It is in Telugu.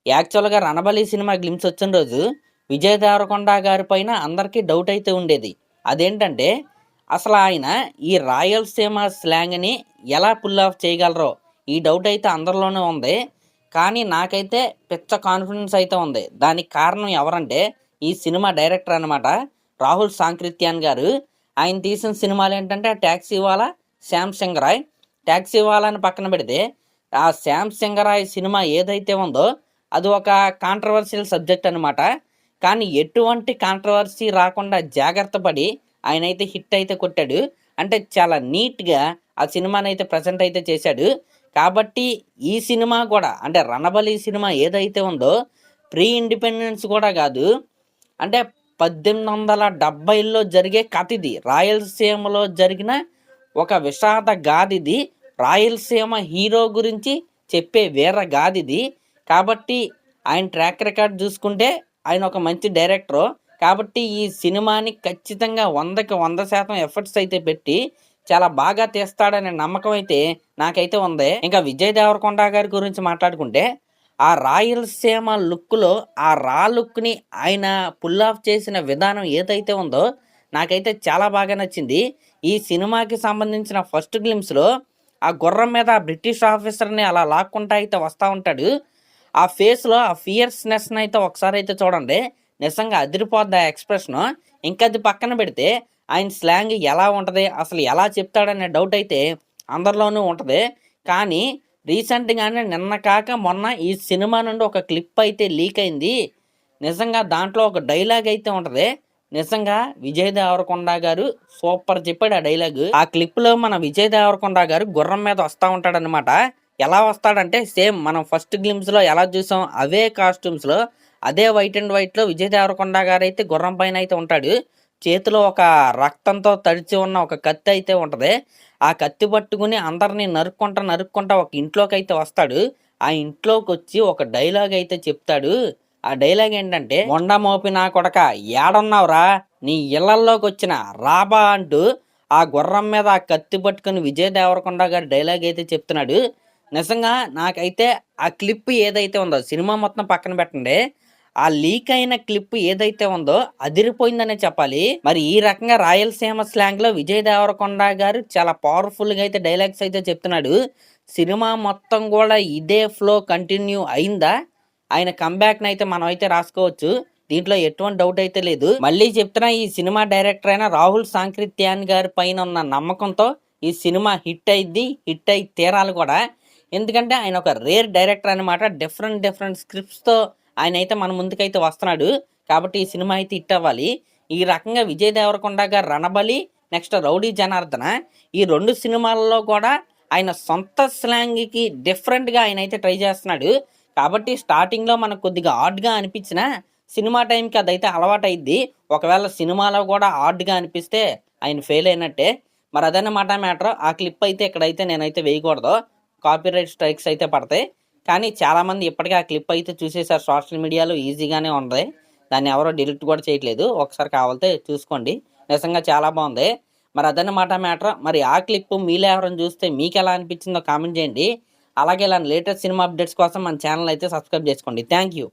యాక్చువల్‌గా 'రణబలి' సినిమా గ్లింప్స్ వచ్చిన రోజు విజయ్ దేవరకొండ గారి పైన అందరికీ డౌట్ అయితే ఉండేది. అదేంటంటే అసలు ఆయన ఈ రాయలసీమ స్లాంగ్‌ని ఎలా పుల్ ఆఫ్ చేయగలరో ఈ డౌట్ అయితే అందరిలోనే ఉంది. కానీ నాకైతే పిచ్చ కాన్ఫిడెన్స్ అయితే ఉంది. దానికి కారణం ఎవరంటే ఈ సినిమా డైరెక్టర్ అనమాట. రాహుల్ సాంక్రిత్యాన్ గారు. ఆయన తీసిన సినిమాలేంటంటే 'టాక్సీవాలా', 'శ్యామ్ సింగరాయ్'. 'టాక్సీవాలా'ని పక్కన పెడితే ఆ 'శ్యామ్ సింగరాయ్' సినిమా ఏదైతే ఉందో అది ఒక కాంట్రవర్షియల్ సబ్జెక్ట్ అనమాట. కానీ ఎటువంటి కాంట్రవర్సీ రాకుండా జాగ్రత్త పడి ఆయనైతే హిట్ అయితే కొట్టాడు. అంటే చాలా నీట్‌గా ఆ సినిమానైతే ప్రెజెంట్ అయితే చేశాడు. కాబట్టి ఈ సినిమా కూడా అంటే 'రణబలి' సినిమా ఏదైతే ఉందో ప్రీ ఇండిపెండెన్స్ కూడా కాదు. అంటే 1870లో జరిగే కథ ఇది. రాయలసీమలో జరిగిన ఒక విషాద గాథిది. రాయలసీమ హీరో గురించి చెప్పే వీర గాథిది. కాబట్టి ఆయన ట్రాక్ రికార్డ్ చూసుకుంటే ఆయన ఒక మంచి డైరెక్టరు. కాబట్టి ఈ సినిమాని ఖచ్చితంగా 100కి 100% ఎఫర్ట్స్ అయితే పెట్టి చాలా బాగా తీస్తాడనే నమ్మకం అయితే నాకైతే ఉంది. ఇంకా విజయ్ దేవరకొండ గారి గురించి మాట్లాడుకుంటే ఆ రాయలసీమ లుక్‌లో ఆ రా లుక్‌ని ఆయన పుల్ ఆఫ్ చేసిన విధానం ఏదైతే ఉందో నాకైతే చాలా బాగా నచ్చింది. ఈ సినిమాకి సంబంధించిన ఫస్ట్ గ్లింప్స్‌లో ఆ గుర్రం మీద ఆ బ్రిటిష్ ఆఫీసర్‌ని అలా లాక్కుంటా అయితే వస్తా ఉంటాడు. ఆ ఫేస్‌లో ఆ ఫియర్స్‌నెస్‌ని అయితే ఒకసారి అయితే చూడండి. నిజంగా అదిరిపోద్ది ఆ ఎక్స్‌ప్రెషను. ఇంకా అది పక్కన పెడితే ఆయన స్లాంగ్ ఎలా ఉంటది? అసలు ఎలా చెప్తాడనే డౌట్ అయితే అందరిలోనూ ఉంటది. కానీ రీసెంట్‌గానే నిన్న కాక మొన్న ఈ సినిమా నుండి ఒక క్లిప్ అయితే లీక్ అయింది. నిజంగా దాంట్లో ఒక డైలాగ్ అయితే ఉంటది. నిజంగా విజయ్ దేవరకొండ గారు సూపర్ చెప్పాడు ఆ డైలాగు. ఆ క్లిప్‌లో మన విజయ్ దేవరకొండ గారు గుర్రం మీద వస్తా ఉంటాడనమాట. ఎలా వస్తాడంటే సేమ్ మనం ఫస్ట్ గ్లింప్స్‌లో ఎలా చూసాం అవే కాస్ట్యూమ్స్‌లో అదే వైట్ అండ్ వైట్‌లో విజయ్ దేవరకొండ గారైతే గుర్రం పైన అయితే ఉంటాడు. చేతిలో ఒక రక్తంతో తడిచి ఉన్న ఒక కత్తి అయితే ఉంటది. ఆ కత్తి పట్టుకుని అందరిని నరుక్కుంటా ఒక ఇంట్లోకైతే వస్తాడు. ఆ ఇంట్లోకొచ్చి ఒక డైలాగ్ అయితే చెప్తాడు. ఆ డైలాగ్ ఏంటంటే "మొండ మోపినా కొడకా ఏడున్నావురా? నీ ఇళ్లల్లోకొచ్చిన రాబా" అంటూ ఆ గుర్రం మీద ఆ కత్తి పట్టుకుని విజయ్ దేవరకొండ గారు డైలాగ్ అయితే చెప్తున్నాడు. నిజంగా నాకైతే ఆ క్లిప్ ఏదైతే ఉందో సినిమా మొత్తం పక్కన పెట్టండి. ఆ లీక్ అయిన క్లిప్ ఏదైతే ఉందో అదిరిపోయిందనే చెప్పాలి. మరి ఈ రకంగా రాయలసీమ స్లాంగ్‌లో విజయ్ దేవరకొండ గారు చాలా పవర్‌ఫుల్‌గా అయితే డైలాగ్స్ అయితే చెప్తున్నాడు. సినిమా మొత్తం గూడా ఇదే ఫ్లో కంటిన్యూ అయిందా? ఆయన కమ్‌బ్యాక్‌నైతే మనమైతే రాసుకోవచ్చు. దీంట్లో ఎటువంటి డౌట్ అయితే లేదు. మళ్ళీ చెప్తున్నా ఈ సినిమా డైరెక్టర్ అయిన రాహుల్ సాంక్రిత్యాన్ గారి పైన ఉన్న నమ్మకంతో ఈ సినిమా హిట్ అయిద్ది. హిట్ అయి తీరాలి కూడా. ఎందుకంటే ఆయన ఒక రేర్ డైరెక్టర్ అనమాట. డిఫరెంట్ స్క్రిప్ట్స్‌తో ఆయనైతే మన ముందుకైతే వస్తున్నాడు. కాబట్టి ఈ సినిమా అయితే హిట్ అవ్వాలి. ఈ రకంగా విజయ్ దేవరకొండ గారు 'రణబలి' నెక్స్ట్ 'రౌడీ జనార్దన' ఈ 2 సినిమాల్లో కూడా ఆయన సొంత స్లాంగ్‌కి డిఫరెంట్‌గా ఆయనైతే ట్రై చేస్తున్నాడు. కాబట్టి స్టార్టింగ్‌లో మనకు కొద్దిగా ఆడ్‌గా అనిపించినా సినిమా టైంకి అదైతే అలవాటయిద్ది. ఒకవేళ సినిమాలో కూడా ఆడ్‌గా అనిపిస్తే ఆయన ఫెయిల్ అయినట్టే. మరి అదన్నమాట మ్యాటర్. ఆ క్లిప్ అయితే ఇక్కడైతే నేనైతే వేయకూడదు. కాపీరైట్ స్ట్రైక్స్ అయితే పడతాయి. కానీ చాలామంది ఇప్పటికే ఆ క్లిప్ అయితే చూసేసారు సోషల్ మీడియాలో ఈజీగానే ఉంది. దాన్ని ఎవరో డిలీట్ కూడా చేయట్లేదు. ఒకసారి కావాలితే చూసుకోండి. నిజంగా చాలా బాగుంది. మరి అదన్నమాట మ్యాటర్. మరి ఆ క్లిప్ మీలో ఎవరైనా చూస్తే మీకెలా అనిపించిందో కామెంట్ చేయండి. అలాగే ఇలాంటి లేటెస్ట్ సినిమా అప్డేట్స్ కోసం మన ఛానల్ అయితే సబ్స్క్రైబ్ చేసుకోండి. Thank you.